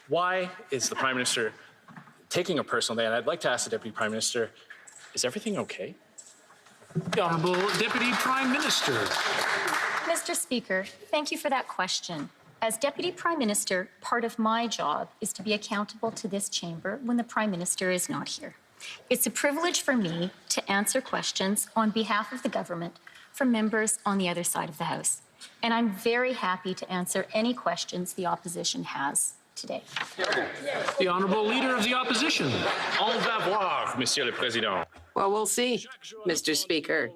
Why is the Prime Minister taking a personal day? And I'd like to ask the Deputy Prime Minister, is everything okay? The Honourable Deputy Prime Minister. Mr. Speaker, thank you for that question. As Deputy Prime Minister, part of my job is to be accountable to this chamber when the Prime Minister is not here. It's a privilege for me to answer questions on behalf of the government from members on the other side of the House. And I'm very happy to answer any questions the opposition has today. The Honourable Leader of the Opposition. On va voir, Monsieur le Président. Well, we'll see, Mr. Speaker.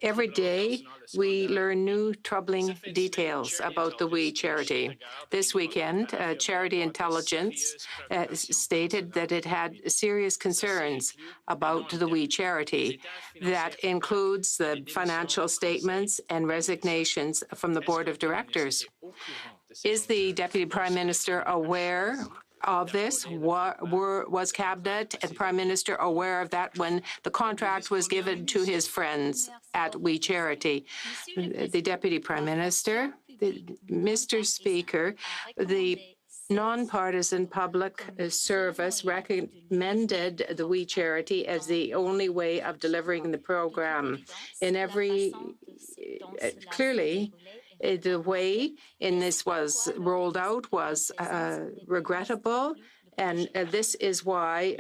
Every day, we learn new troubling details about the We Charity. This weekend, Charity Intelligence stated that it had serious concerns about the We Charity. That includes the financial statements and resignations from the Board of Directors. Is the Deputy Prime Minister aware of this? Was Cabinet and Prime Minister aware of that when the contract was given to his friends at We Charity? The Deputy Prime Minister, Mr. Speaker, the nonpartisan public service recommended the We Charity as the only way of delivering the program. Clearly, the way in this was rolled out was regrettable, and this is why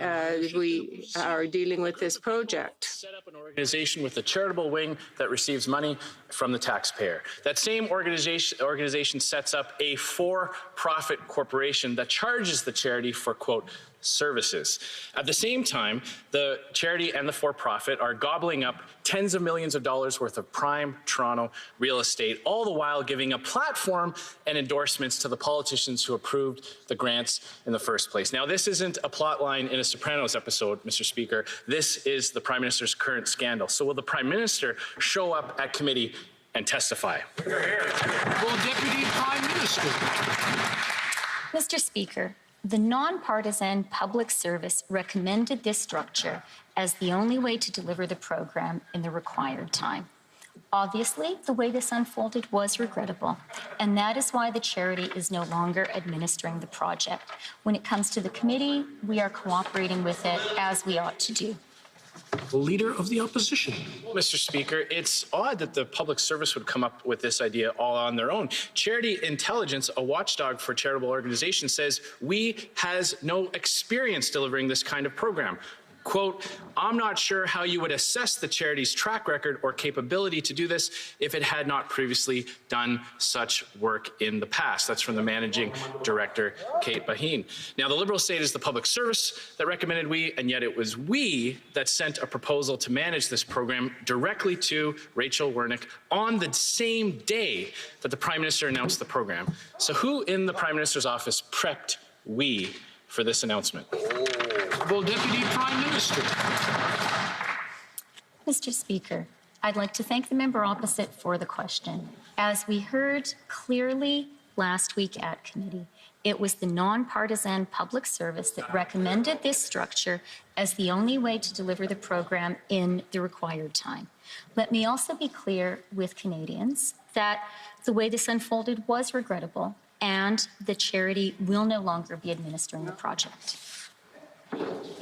we are dealing with this project. Set up an organization with a charitable wing that receives money from the taxpayer. That same organization sets up a for-profit corporation that charges the charity for, quote, services. At the same time, the charity and the for-profit are gobbling up tens of millions of dollars worth of prime Toronto real estate, all the while giving a platform and endorsements to the politicians who approved the grants in the first place. Now, this isn't a plot line in a Sopranos episode, Mr. Speaker. This is the Prime Minister's current scandal. So will the Prime Minister show up at committee and testify? Well, Deputy Prime Minister. Mr. Speaker, the nonpartisan public service recommended this structure as the only way to deliver the program in the required time. Obviously, the way this unfolded was regrettable, and that is why the charity is no longer administering the project. When it comes to the committee, we are cooperating with it as we ought to do. The Leader of the Opposition. Mr. Speaker, it's odd that the public service would come up with this idea all on their own. Charity Intelligence, a watchdog for charitable organizations, says we has no experience delivering this kind of program. Quote, I'm not sure how you would assess the charity's track record or capability to do this if it had not previously done such work in the past. That's from the Managing Director, Kate Baheen. Now, the Liberals say it is the public service that recommended we, and yet it was we that sent a proposal to manage this program directly to Rachel Wernick on the same day that the Prime Minister announced the program. So who in the Prime Minister's office prepped we for this announcement? Well, Deputy Prime Minister. Mr. Speaker, I'd like to thank the member opposite for the question. As we heard clearly last week at committee, it was the nonpartisan public service that recommended this structure as the only way to deliver the program in the required time. Let me also be clear with Canadians that the way this unfolded was regrettable, and the charity will no longer be administering the project.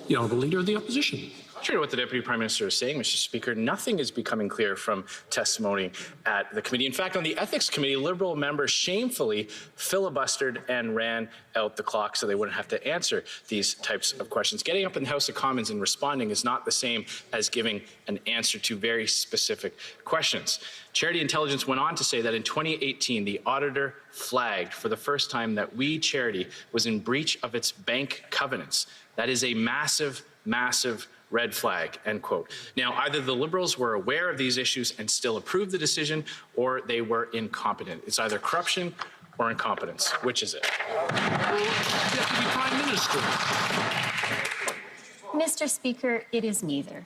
The Honourable Leader of the Opposition. True to what the Deputy Prime Minister is saying, Mr. Speaker, nothing is becoming clear from testimony at the committee. In fact, on the Ethics Committee, Liberal members shamefully filibustered and ran out the clock so they wouldn't have to answer these types of questions. Getting up in the House of Commons and responding is not the same as giving an answer to very specific questions. Charity Intelligence went on to say that in 2018, the auditor flagged for the first time that We Charity was in breach of its bank covenants. That is a massive, massive red flag, end quote. Now, either the Liberals were aware of these issues and still approved the decision, or they were incompetent. It's either corruption or incompetence. Which is it? Deputy Prime Minister. Mr. Speaker, it is neither.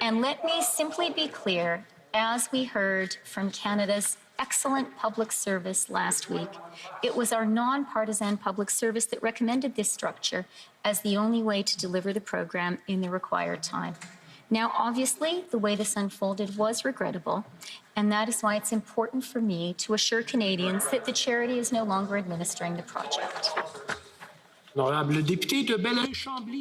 And let me simply be clear, as we heard from Canada's excellent public service last week, it was our nonpartisan public service that recommended this structure as the only way to deliver the program in the required time. Now, obviously, the way this unfolded was regrettable, and that is why it's important for me to assure Canadians that the charity is no longer administering the project. Honorable député de Belleuil-Chambly.